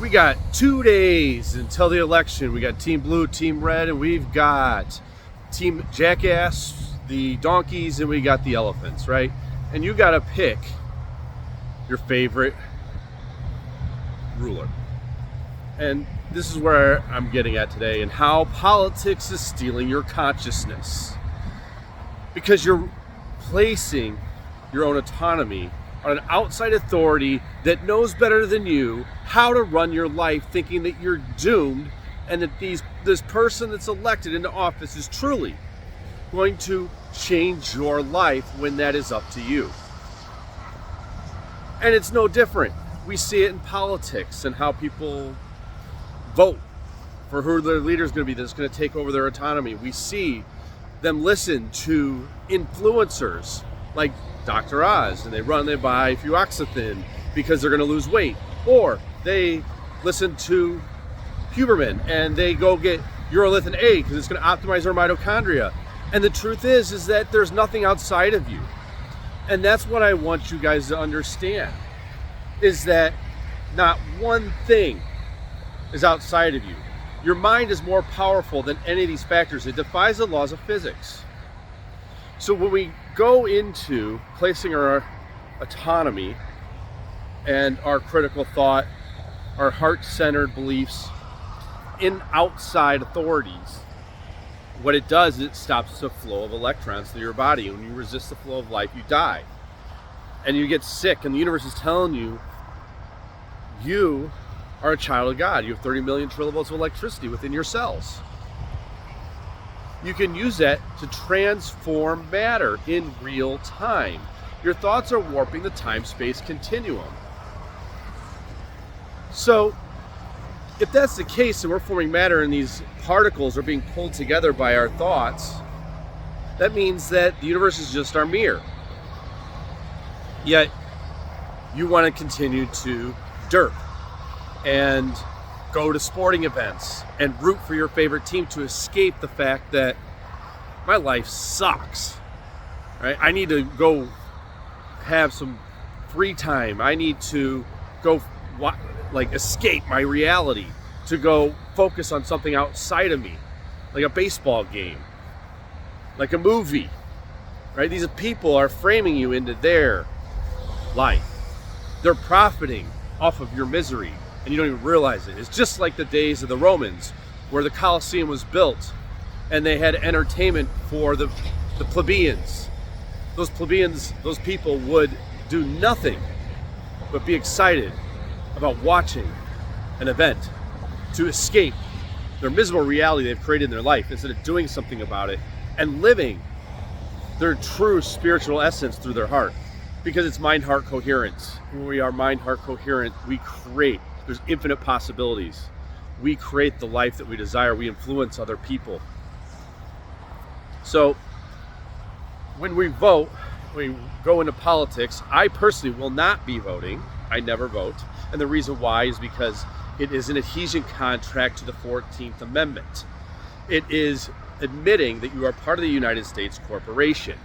We got 2 days until the election. We got Team Blue, Team Red, and we've got Team Jackass, the donkeys, and we got the elephants, right? And you got to pick your favorite ruler. And this is where I'm getting at today, and how politics is stealing your consciousness. Because you're placing your own autonomy on an outside authority that knows better than you how to run your life, thinking that you're doomed and that this person that's elected into office is truly going to change your life when that is up to you. And it's no different. We see it in politics and how people vote for who their leader is going to be that's going to take over their autonomy. We see them listen to influencers like Dr. Oz, and they buy fluoxetine because they're going to lose weight. Or they listen to Huberman and they go get urolithin A because it's going to optimize their mitochondria. And the truth is that there's nothing outside of you. And that's what I want you guys to understand, is that not one thing is outside of you. Your mind is more powerful than any of these factors. It defies the laws of physics. So when we go into placing our autonomy and our critical thought, our heart-centered beliefs in outside authorities, what it does is it stops the flow of electrons through your body. When you resist the flow of life, you die. And you get sick, and the universe is telling you, you are a child of God. You have 30 million trilovolts of electricity within your cells. You can use that to transform matter in real time. Your thoughts are warping the time-space continuum. So, if that's the case and we're forming matter and these particles are being pulled together by our thoughts, that means that the universe is just our mirror. Yet, you want to continue to derp and go to sporting events and root for your favorite team to escape the fact that my life sucks, right? I need to go have some free time. I need to go escape my reality, to go focus on something outside of me, like a baseball game, like a movie, right? These people are framing you into their life. They're profiting off of your misery, and you don't even realize it. It's just like the days of the Romans, where the Colosseum was built and they had entertainment for the plebeians. Those plebeians, those people would do nothing but be excited about watching an event to escape their miserable reality they've created in their life, instead of doing something about it and living their true spiritual essence through their heart. Because it's mind-heart coherence. When we are mind-heart coherent, we create. There's infinite possibilities. We create the life that we desire. We influence other people. So when we vote, we go into politics, I personally will not be voting. I never vote. And the reason why is because it is an adhesion contract to the 14th Amendment. It is admitting that you are part of the United States corporation.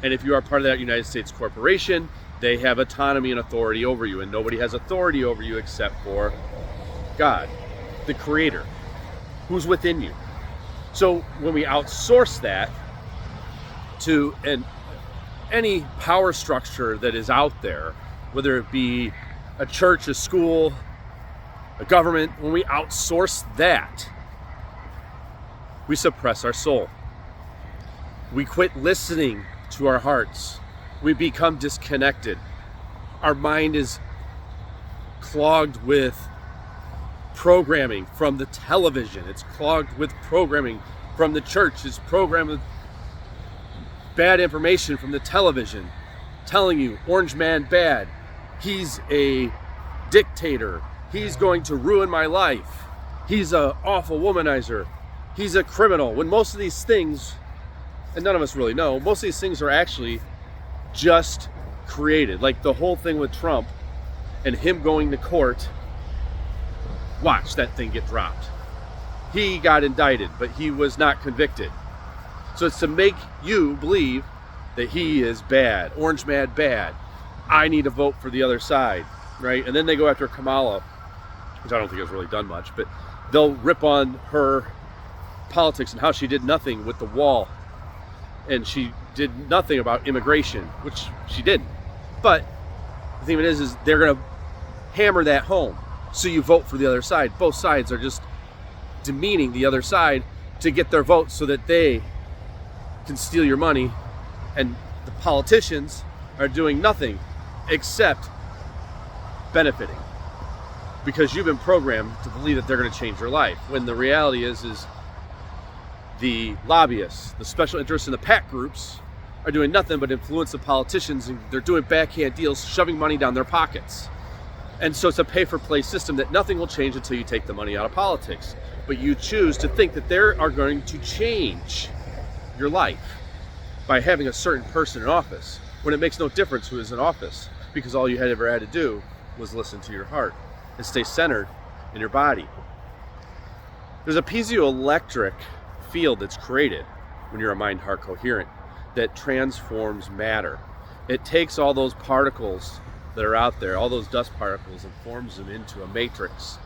And if you are part of that United States corporation, they have autonomy and authority over you, and nobody has authority over you except for God, the Creator, who's within you. So when we outsource that to any power structure that is out there, whether it be a church, a school, a government, when we outsource that, we suppress our soul. We quit listening to our hearts. We become disconnected. Our mind is clogged with programming from the television. It's clogged with programming from the church. It's programmed with bad information from the television telling you Orange Man bad. He's a dictator. He's going to ruin my life. He's an awful womanizer. He's a criminal. When most of these things, and none of us really know, most of these things are actually just created. Like the whole thing with Trump and him going to court. Watch that thing get dropped. He got indicted, but he was not convicted. So it's to make you believe that he is bad, Orange Man bad. I need to vote for the other side, right? And then they go after Kamala which I don't think has really done much, but they'll rip on her politics and how she did nothing with the wall, and she did nothing about immigration, which she didn't. But the thing of it is they're going to hammer that home. So you vote for the other side. Both sides are just demeaning the other side to get their vote so that they can steal your money, and the politicians are doing nothing except benefiting because you've been programmed to believe that they're going to change your life, when the reality is the lobbyists, the special interests, and the PAC groups are doing nothing but influence the politicians, and they're doing backhand deals, shoving money down their pockets. And so it's a pay-for-play system that nothing will change until you take the money out of politics. But you choose to think that they are going to change your life by having a certain person in office, when it makes no difference who is in office, because all you had ever had to do was listen to your heart and stay centered in your body. There's a piezoelectric field that's created when you're a mind-heart coherent that transforms matter. It takes all those particles that are out there, all those dust particles, and forms them into a matrix.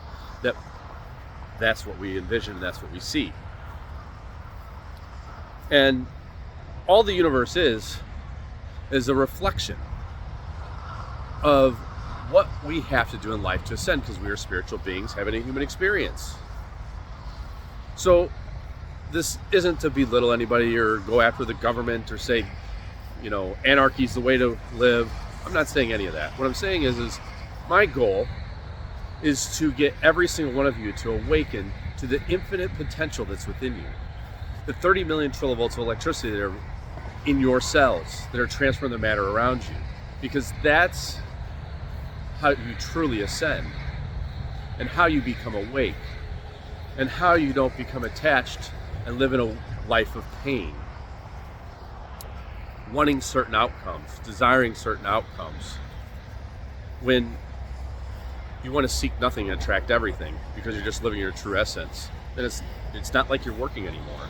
That's what we envision, and that's what we see. And all the universe is a reflection of what we have to do in life to ascend, because we are spiritual beings having a human experience. So this isn't to belittle anybody or go after the government or say, anarchy is the way to live. I'm not saying any of that. What I'm saying is my goal is to get every single one of you to awaken to the infinite potential that's within you. The 30 million kilovolts of electricity that are in your cells, that are transferring the matter around you. Because that's how you truly ascend, and how you become awake, and how you don't become attached and live in a life of pain. Wanting certain outcomes, desiring certain outcomes, when you want to seek nothing and attract everything because you're just living your true essence, then it's not like you're working anymore.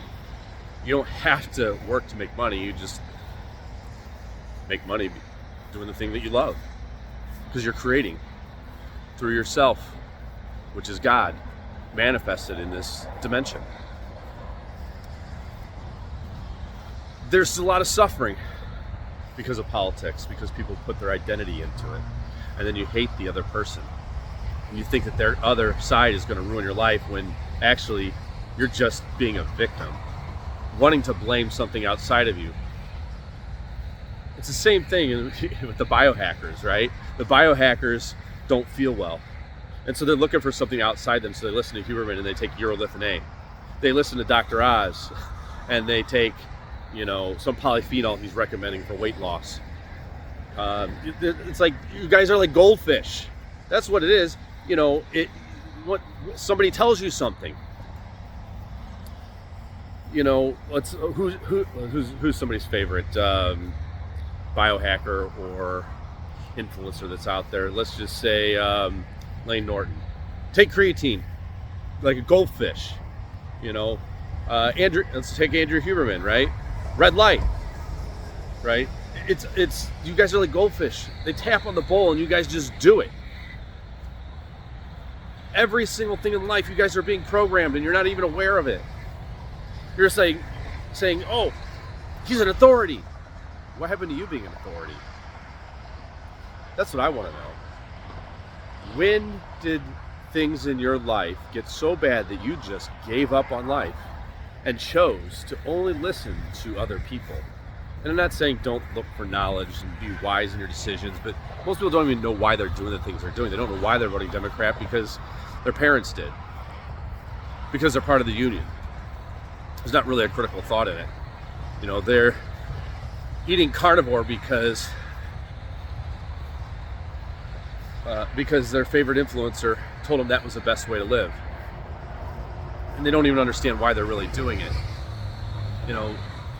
You don't have to work to make money. You just make money doing the thing that you love, because you're creating through yourself, which is God manifested in this dimension. There's a lot of suffering because of politics, because people put their identity into it, and then you hate the other person, and you think that their other side is going to ruin your life, when actually you're just being a victim, wanting to blame something outside of you. It's the same thing with the biohackers, right? The biohackers don't feel well, and so they're looking for something outside them, so they listen to Huberman and they take urolithin A. They listen to Dr. Oz and they take some polyphenol he's recommending for weight loss. It's like you guys are like goldfish. That's what it is. What somebody tells you something. Who's somebody's favorite biohacker or influencer that's out there? Let's just say Lane Norton. Take creatine, like a goldfish. Let's take Andrew Huberman, right? Red light, right? It's you guys are like goldfish. They tap on the bowl and you guys just do it. Every single thing in life, you guys are being programmed and you're not even aware of it. You're saying, oh, he's an authority. What happened to you being an authority? That's what I want to know. When did things in your life get so bad that you just gave up on life and chose to only listen to other people? And I'm not saying don't look for knowledge and be wise in your decisions, but most people don't even know why they're doing the things they're doing. They don't know why they're voting Democrat because their parents did, because they're part of the union. There's not really a critical thought in it. They're eating carnivore because their favorite influencer told them that was the best way to live. And they don't even understand why they're really doing it.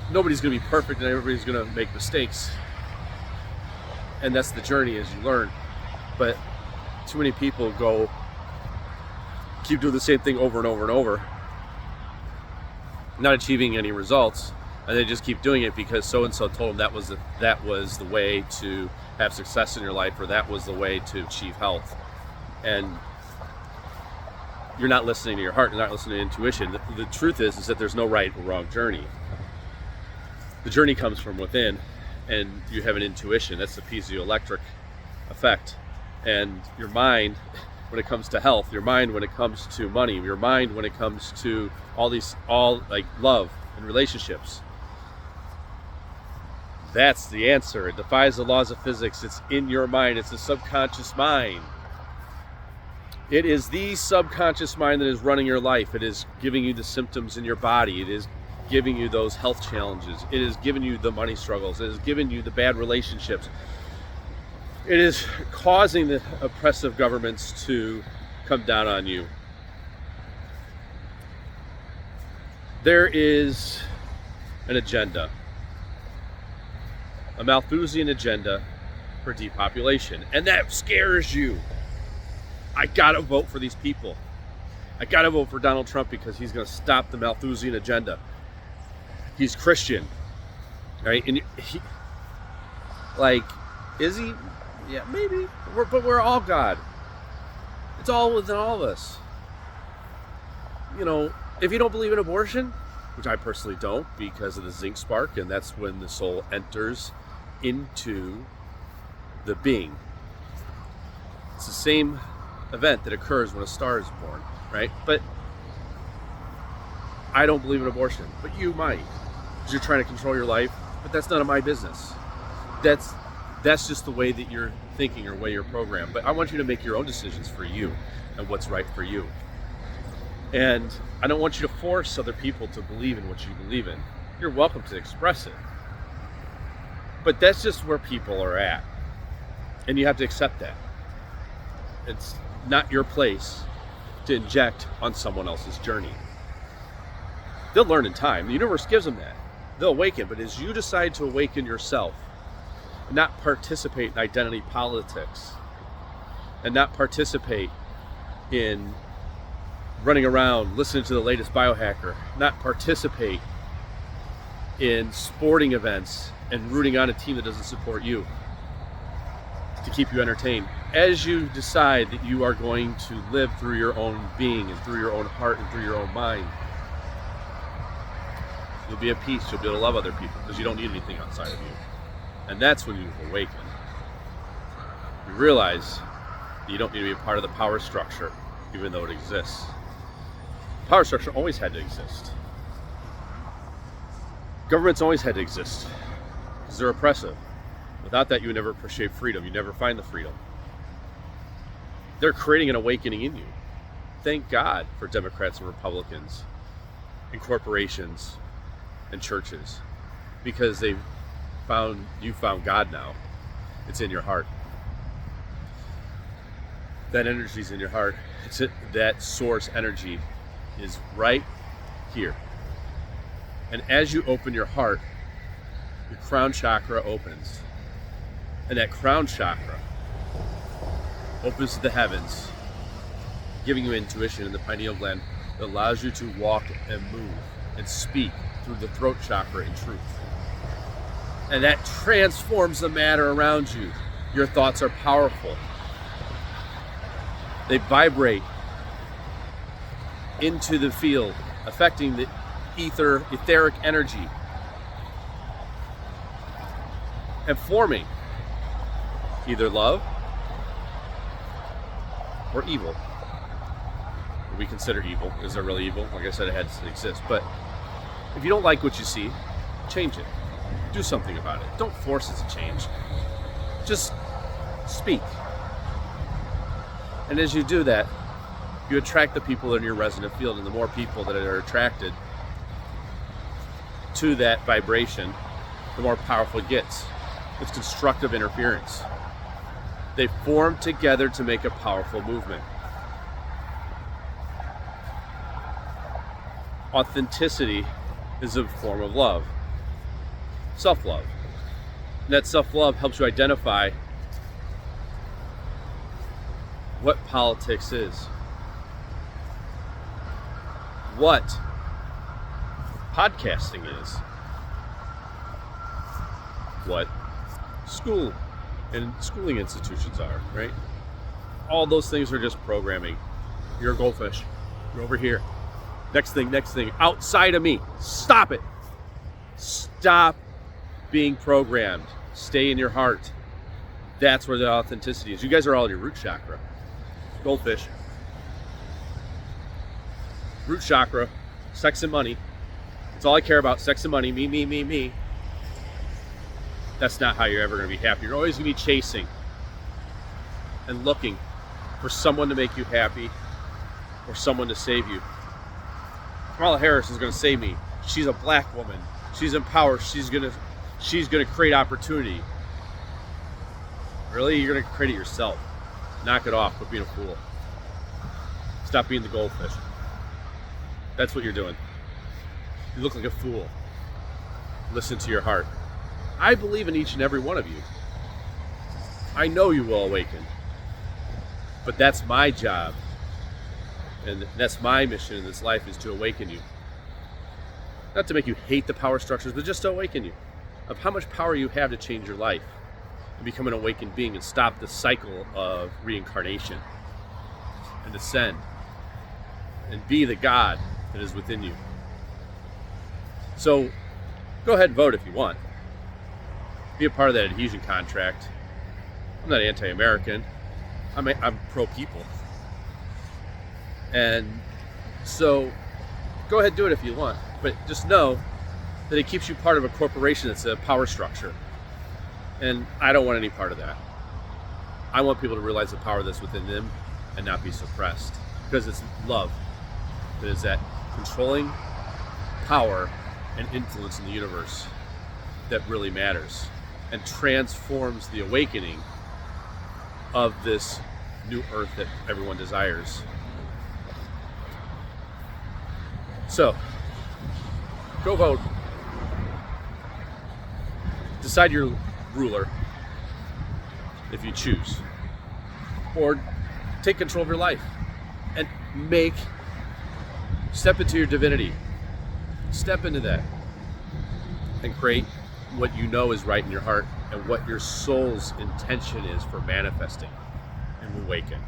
Nobody's going to be perfect and everybody's going to make mistakes. And that's the journey as you learn. But too many people keep doing the same thing over and over and over, not achieving any results, and they just keep doing it because so-and-so told them that was the way to have success in your life, or that was the way to achieve health. And you're not listening to your heart, you're not listening to intuition. The truth is that there's no right or wrong journey. The journey comes from within, and you have an intuition. That's the piezoelectric effect. And your mind, when it comes to health, your mind when it comes to money, your mind when it comes to all like love and relationships, that's the answer. It defies the laws of physics. It's in your mind. It's the subconscious mind. It is the subconscious mind that is running your life. It is giving you the symptoms in your body. It is giving you those health challenges. It is giving you the money struggles. It is giving you the bad relationships. It is causing the oppressive governments to come down on you. There is an agenda, a Malthusian agenda for depopulation, and that scares you. I gotta vote for these people. I gotta vote for Donald Trump because he's gonna stop the Malthusian agenda. He's Christian, right? And he, like, is he? Yeah, maybe. But we're all God. It's all within all of us. You know, if you don't believe in abortion, which I personally don't because of the zinc spark, and that's when the soul enters into the being. It's the same event that occurs when a star is born, right? But I don't believe in abortion, but you might, because you're trying to control your life. But that's none of my business. That's just the way that you're thinking or way you're programmed. But I want you to make your own decisions for you and what's right for you. And I don't want you to force other people to believe in what you believe in. You're welcome to express it. But that's just where people are at. And you have to accept that. It's not your place to inject on someone else's journey. They'll learn in time. The universe gives them that. They'll awaken. But as you decide to awaken yourself, not participate in identity politics, and not participate in running around listening to the latest biohacker, not participate in sporting events and rooting on a team that doesn't support you to keep you entertained. As you decide that you are going to live through your own being and through your own heart and through your own mind, you'll be at peace. You'll be able to love other people because you don't need anything outside of you. And that's when you awaken. You realize that you don't need to be a part of the power structure, even though it exists. Power structure always had to exist. Governments always had to exist because they're oppressive. Without that, you would never appreciate freedom. You never find the freedom. They're creating an awakening in you. Thank God for Democrats and Republicans and corporations and churches, because you found God now. It's in your heart. That energy's in your heart. That source energy is right here. And as you open your heart, your crown chakra opens. And that crown chakra opens to the heavens, giving you intuition in the pineal gland that allows you to walk and move and speak through the throat chakra in truth. And that transforms the matter around you. Your thoughts are powerful. They vibrate into the field, affecting the etheric energy, and forming either love or evil. We consider evil. Is there really evil? Like I said, it had to exist. But if you don't like what you see, change it. Do something about it. Don't force it to change. Just speak. And as you do that, you attract the people in your resonant field. And the more people that are attracted to that vibration, the more powerful it gets. It's constructive interference. They form together to make a powerful movement. Authenticity is a form of love. Self-love. And that self-love helps you identify what politics is, what podcasting is, what school and schooling institutions are, right? All those things are just programming. You're a goldfish. You're over here. Next thing, outside of me. Stop it. Stop being programmed. Stay in your heart. That's where the authenticity is. You guys are all in your root chakra. Goldfish. Root chakra, sex and money. That's all I care about, sex and money, me. That's not how you're ever going to be happy. You're always going to be chasing and looking for someone to make you happy or someone to save you. Kamala Harris is going to save me. She's a black woman. She's in power. She's going to create opportunity. Really? You're going to create it yourself. Knock it off. Quit being a fool. Stop being the goldfish. That's what you're doing. You look like a fool. Listen to your heart. I believe in each and every one of you. I know you will awaken. But that's my job. And that's my mission in this life, is to awaken you. Not to make you hate the power structures, but just to awaken you of how much power you have to change your life and become an awakened being and stop the cycle of reincarnation and ascend and be the God that is within you. So go ahead and vote if you want. Be a part of that adhesion contract. I'm not anti-American. I'm pro-people. And so go ahead and do it if you want. But just know that it keeps you part of a corporation that's a power structure. And I don't want any part of that. I want people to realize the power that's within them and not be suppressed. Because it's love that is that controlling power and influence in the universe that really matters and transforms the awakening of this new earth that everyone desires. So, go vote. Decide your ruler if you choose. Or take control of your life and step into your divinity. Step into that and create what you know is right in your heart and what your soul's intention is for manifesting and awaken.